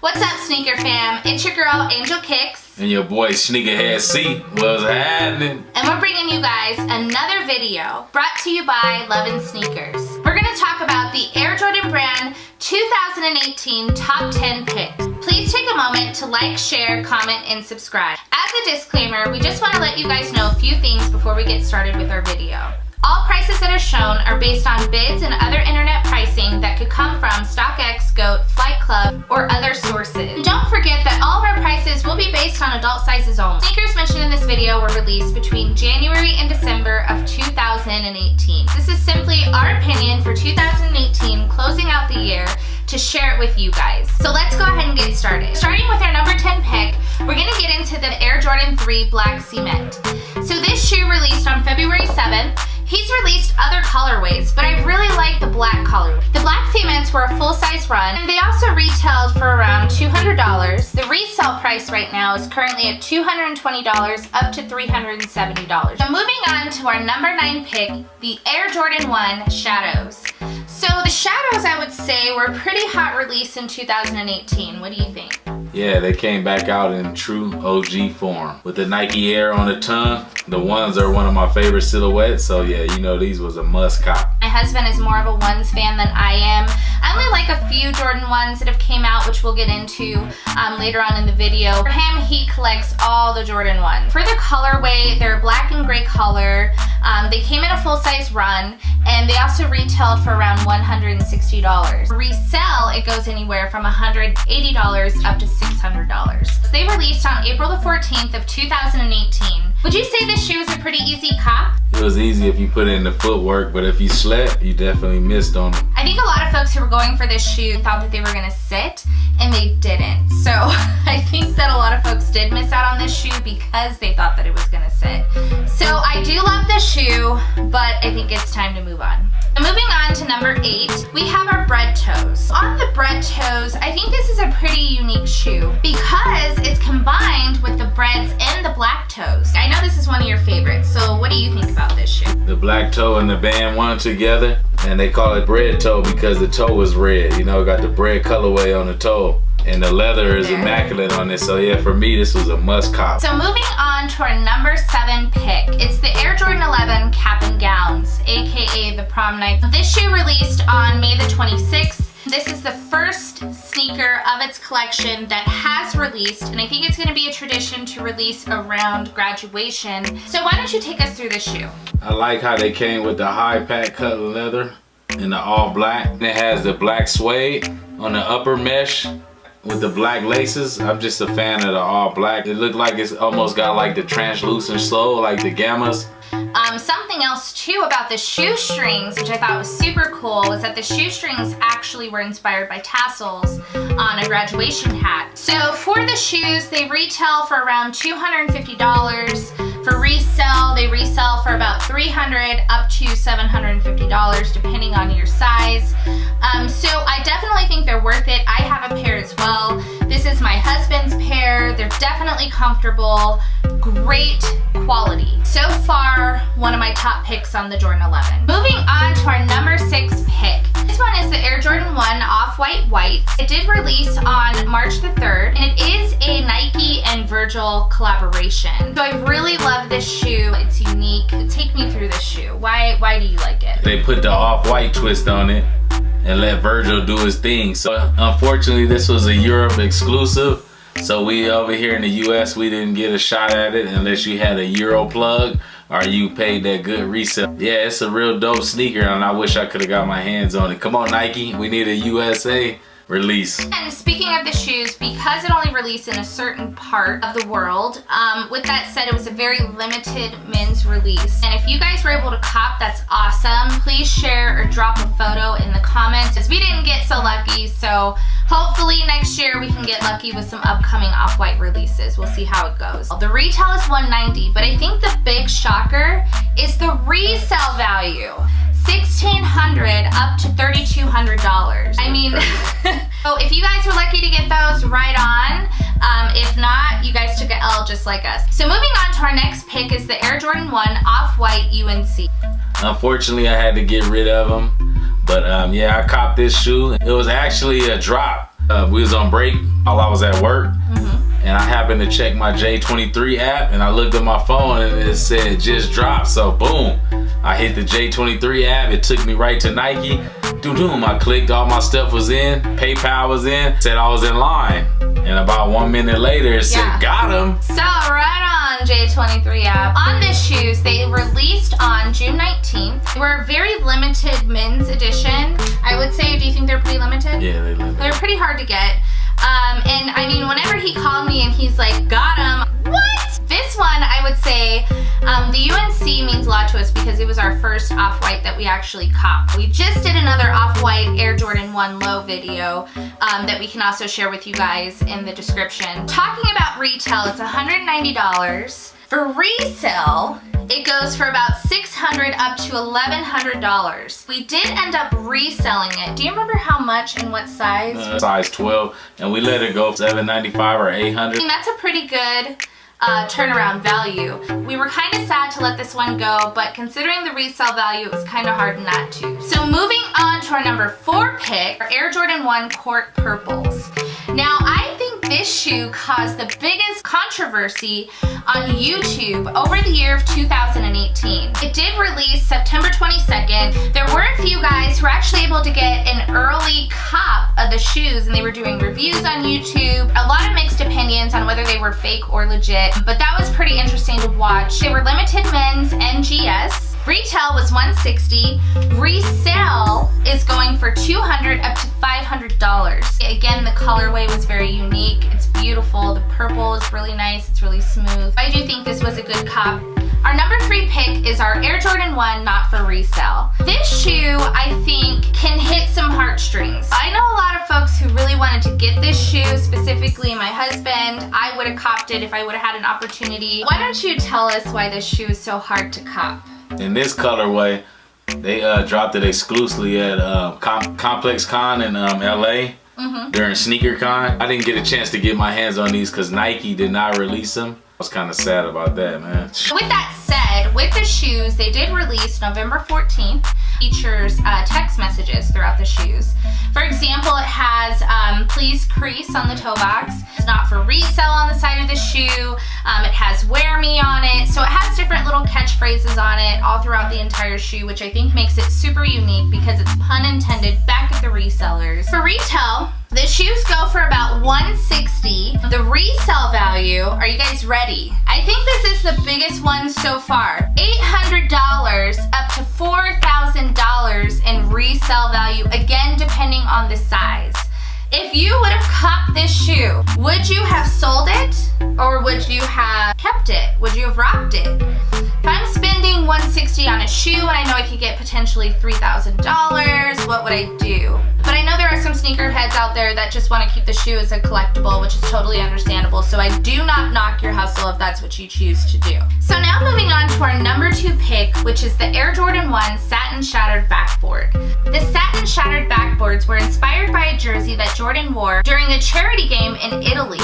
What's up, sneaker fam? It's your girl, Angel Kicks. And your boy, Sneakerhead C. What's happening? And we're bringing you guys another video brought to you by Love&Sneakers. We're going to talk about the Air Jordan brand 2018 Top 10 Picks. Please take a moment to like, share, comment, and subscribe. As a disclaimer, we just want to let you guys know a few things before we get started with our video. All prices that are shown are based on bids and other internet pricing that could come from StockX, GOAT, Flight Club, or other sources. And don't forget that all of our prices will be based on adult sizes only. Sneakers mentioned in this video were released between January and December of 2018. This is simply our opinion for 2018, closing out the year, to share it with you guys. So let's go ahead and get started. Starting with our number 10 pick, we're gonna get into the Air Jordan 3 Black Cement. So this shoe released on February 7th. He's released other colorways, but I really like the black color. The black cements were a full-size run, and they also retailed for around $200. The resale price right now is currently at $220 up to $370. So moving on to our number 9 pick, the Air Jordan 1 Shadows. So the Shadows, I would say, were a pretty hot release in 2018. What do you think? Yeah, they came back out in true OG form. With the Nike Air on the tongue, the ones are one of my favorite silhouettes, so yeah, you know these was a must cop. My husband is more of a ones fan than I am. I only like a few Jordan 1s that have came out, which we'll get into later on in the video. For him, he collects all the Jordan 1s. For the colorway, they're black and gray color. They came in a full-size run, and they also retailed for around $160. Resell, it goes anywhere from $180 up to $600. So they released on April the 14th of 2018. Would you say this shoe is a pretty easy cop? It was easy if you put in the footwork, but if you slept, you definitely missed on it. I think a lot of folks who were going for this shoe thought that they were gonna sit, and they didn't. So I think that a lot of folks did miss out on this shoe because they thought that it was gonna sit. So I do love this shoe, but I think it's time to move on. Moving on to number 8, we have our bread toes. On the bread toes, I think this is a pretty unique shoe because it's combined with the breads and the black toes. I know this is one of your favorites, so what do you think about this shoe? The black toe and the band one together, and they call it bread toe because the toe is red. You know, got the bread colorway on the toe. And the leather is immaculate on this, so yeah, for me, this was a must cop. So moving on to our number 7 pick, it's the Air Jordan 11 Cap and Gowns, aka the prom night. This shoe released on May the 26th. This is the first sneaker of its collection that has released, and I think it's going to be a tradition to release around graduation. So why don't you take us through this shoe? I like how they came with the high pack cut leather and the all black. And it has the black suede on the upper mesh with the black laces. I'm just a fan of the all black. It looked like it's almost got like the translucent sole, like the Gammas. Something else too about the shoestrings, which I thought was super cool, was that the shoestrings actually were inspired by tassels on a graduation hat. So for the shoes, they retail for around $250. For resale, they resell for about $300 up to $750 depending on your size. So I definitely think they're worth it. I have a pair as well. This is my husband's pair. They're definitely comfortable, great quality. So far, one of my top picks on the Jordan 11. Moving on to our number 6 pick. This one is the Air Jordan 1 Off-White White. It did release on March the 3rd, and it is a Nike and Virgil collaboration. So I really love this shoe. It's unique. Take me through this shoe. Why do you like it? They put the off-white twist on it and let Virgil do his thing. So unfortunately, this was a Europe exclusive. So we over here in the US, we didn't get a shot at it unless you had a Euro plug or you paid that good resale. Yeah, it's a real dope sneaker, and I wish I could have got my hands on it. Come on, Nike, we need a USA release. And speaking of the shoes, because it only released in a certain part of the world, with that said, it was a very limited men's release. And if you guys were able to cop, that's awesome. Please share or drop a photo in the comments, as we didn't get so lucky. So hopefully next year we can get lucky with some upcoming off-white releases. We'll see how it goes. The retail is $190, but I think the big shocker is the resale value. $1,600 up to $3,200. I mean, so if you guys were lucky to get those, right on. If not, you guys took an L just like us. So moving on to our next pick is the Air Jordan 1 Off-White UNC. Unfortunately, I had to get rid of them. But yeah, I copped this shoe. It was actually a drop. We was on break while I was at work. And I happened to check my J23 app, and I looked at my phone and it said just dropped. So boom, I hit the J23 app. It took me right to Nike. Doom, I clicked, all my stuff was in, PayPal was in, said I was in line. And about 1 minute later, it said, got him. So right on J23 app. On this shoes, they released on June 19th. They were a very limited men's edition. I would say, do you think they're pretty limited? Yeah, they're limited. They're pretty hard to get. And I mean, whenever he called me and he's like, got him, what? This one, I would say, the UNC means a lot to us because it was our first Off-White that we actually copped. We just did another Off-White Air Jordan 1 Low video that we can also share with you guys in the description. Talking about retail, it's $190. For resale, it goes for about $600 up to $1,100. We did end up reselling it. Do you remember how much and what size? Size 12, and we let it go $795 or $800. I mean, that's a pretty good turnaround value. We were kind of sad to let this one go, but considering the resale value, it was kind of hard not to. So moving on to our number 4 pick, our Air Jordan 1 Cork Purples. Now, I think this shoe caused the biggest controversy on YouTube over the year of 2018. It did release September 22nd. There were a few guys who were actually able to get an early cop of the shoes, and they were doing reviews on YouTube. A lot of mixed opinions on whether they were fake or legit, but that was pretty interesting to watch. They were limited men's NGS. Retail was $160. Resale is going for $200 up to $500. Again, the colorway was very unique. It's beautiful. The purple is really nice. It's really smooth. I do think this was a good cop. Our number 3 pick is our Air Jordan 1 not for resale. This shoe, I think, can hit some heartstrings. I know a lot of folks who really wanted to get this shoe, specifically my husband. I would have copped it if I would have had an opportunity. Why don't you tell us why this shoe is so hard to cop? In this colorway, they dropped it exclusively at Complex Con in LA during Sneaker Con. I didn't get a chance to get my hands on these because Nike did not release them. I was kind of sad about that, man. With that said, with the shoes, they did release November 14th. Features text messages throughout the shoes. For example, it has please crease on the toe box. It's not for resale on the side of the shoe. It has wear me on it. So it has different little catchphrases on it all throughout the entire shoe, which I think makes it super unique because it's pun intended back at the resellers. For retail, the shoes go for about $160. The resale value, are you guys ready? I think this is the biggest one so far. $800 up to $4,000 in resale value, again depending on the size. If you would have copped this shoe, would you have sold it or would you have kept it? Would you have rocked it? If I'm spending $160 on a shoe and I know I could get potentially $3,000, what would I do? But I know there are some sneakerheads out there that just want to keep the shoe as a collectible, which is totally understandable. So I do not knock your hustle if that's what you choose to do. So now moving on to our number 2 pick, which is the Air Jordan 1 Satin Shattered Backboard. The satin shattered backboards were inspired by a jersey that Jordan wore during a charity game in Italy.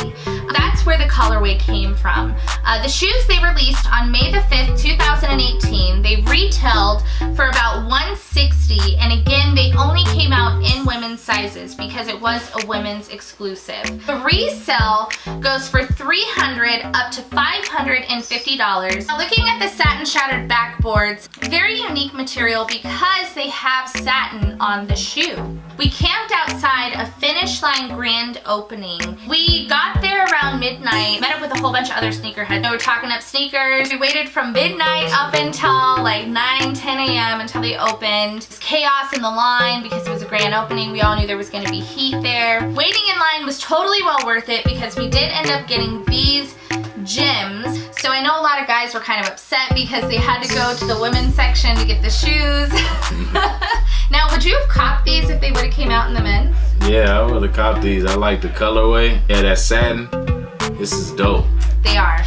That's where the colorway came from. The shoes they released on May the 5th, 2018. They retailed for about $160, and again, they only came out in women's sizes because it was a women's exclusive. The resale goes for $300 up to $550. Now, looking at the satin shattered backboards, very unique material because they have satin on the shoe. We camped outside a Finish Line grand opening. We got there around midnight, met up with a whole bunch of other sneakerheads. They were talking up sneakers. We waited from midnight up until like 9, 10 a.m. until they opened. It was chaos in the line because it was a grand opening. We all knew there was going to be heat there. Waiting in line was totally well worth it because we did end up getting these gems. So I know a lot of guys were kind of upset because they had to go to the women's section to get the shoes. Now, would you have copped these if they would have came out in the men's? Yeah, I would have copped these. I like the colorway. Yeah, that satin. This is dope. They are.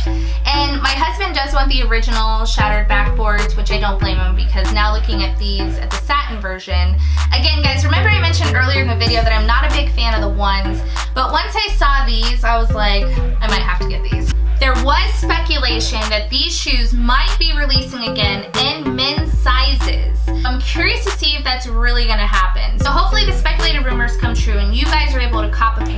And my husband does want the original shattered backboards, which I don't blame him because now looking at these at the satin version. Again, guys, remember I mentioned earlier in the video that I'm not a big fan of the ones, but once I saw these, I was like, I might have to get these. There was speculation that these shoes might be releasing again in men's sizes. I'm curious to see if that's really gonna happen. So hopefully the speculated rumors come true and you guys are able to cop a pair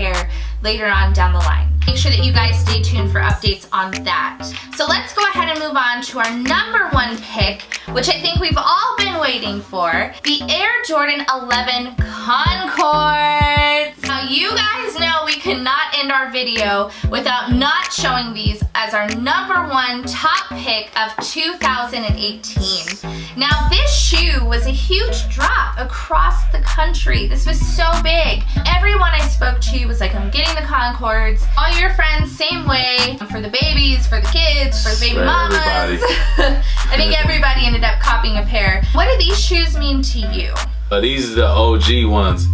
later on down the line. Make sure that you guys stay tuned for updates on that. So let's go ahead and move on to our number one pick, which I think we've all been waiting for, the Air Jordan 11 Concords. Now you guys know we cannot end our video without not showing these as our number one top pick of 2018. Now this shoe was a huge drop across the country. This was so big. Everyone I spoke to was like, I'm getting the Concords. All your friends, same way. For the babies, for the kids, for the baby mamas. I think everybody ended up copying a pair. What do these shoes mean to you? These are the OG ones.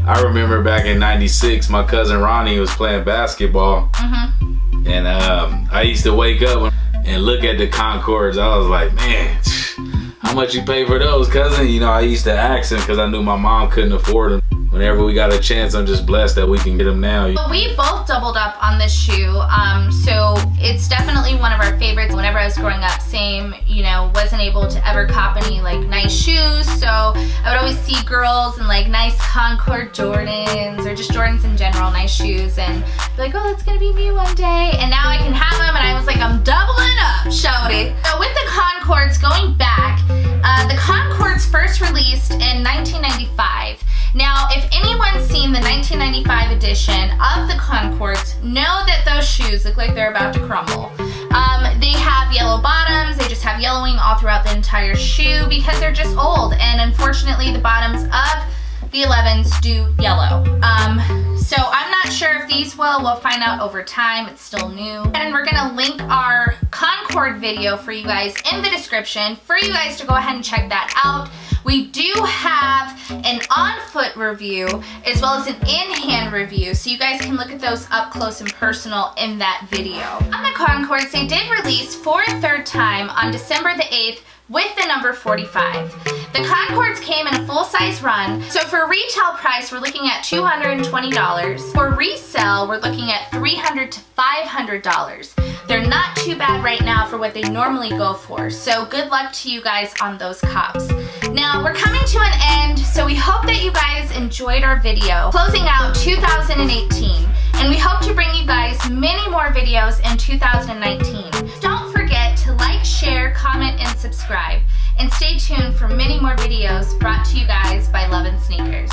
I remember back in '96, my cousin Ronnie was playing basketball. And I used to wake up and look at the Concords. I was like, man, how much you pay for those, cousin? You know, I used to ask him because I knew my mom couldn't afford them. Whenever we got a chance, I'm just blessed that we can get them now. Well, we both doubled up on this shoe, so it's definitely one of our favorites. Whenever I was growing up, same, you know, wasn't able to ever cop any like nice shoes, so I would always see girls in like nice Concord Jordans or just Jordans in general, nice shoes, and be like, oh, that's gonna be me one day. And now I can have them, and I was like, I'm doubling up, shawty. So with the Concords, going back, the Concords first released in 1995. Now, if anyone's seen the 1995 edition of the Concords, know that those shoes look like they're about to crumble. They have yellow bottoms, they just have yellowing all throughout the entire shoe because they're just old, and unfortunately the bottoms of the 11s do yellow. So I'm not sure if these will. We'll find out over time. It's still new. And we're gonna link our Concord video for you guys in the description for you guys to go ahead and check that out. We do have an on-foot review as well as an in-hand review, so you guys can look at those up close and personal in that video. On the Concords, they did release for a third time on December the 8th with the number 45. The Concords came in a full-size run, so for retail price, we're looking at $220. For resale, we're looking at $300 to $500. They're not too bad right now for what they normally go for, so good luck to you guys on those cops. Now, we're coming to an end, so we hope that you guys enjoyed our video closing out 2018, and we hope to bring you guys many more videos in 2019. Don't forget to like, share, comment, and subscribe, and stay tuned for many more videos brought to you guys by Love and Sneakers.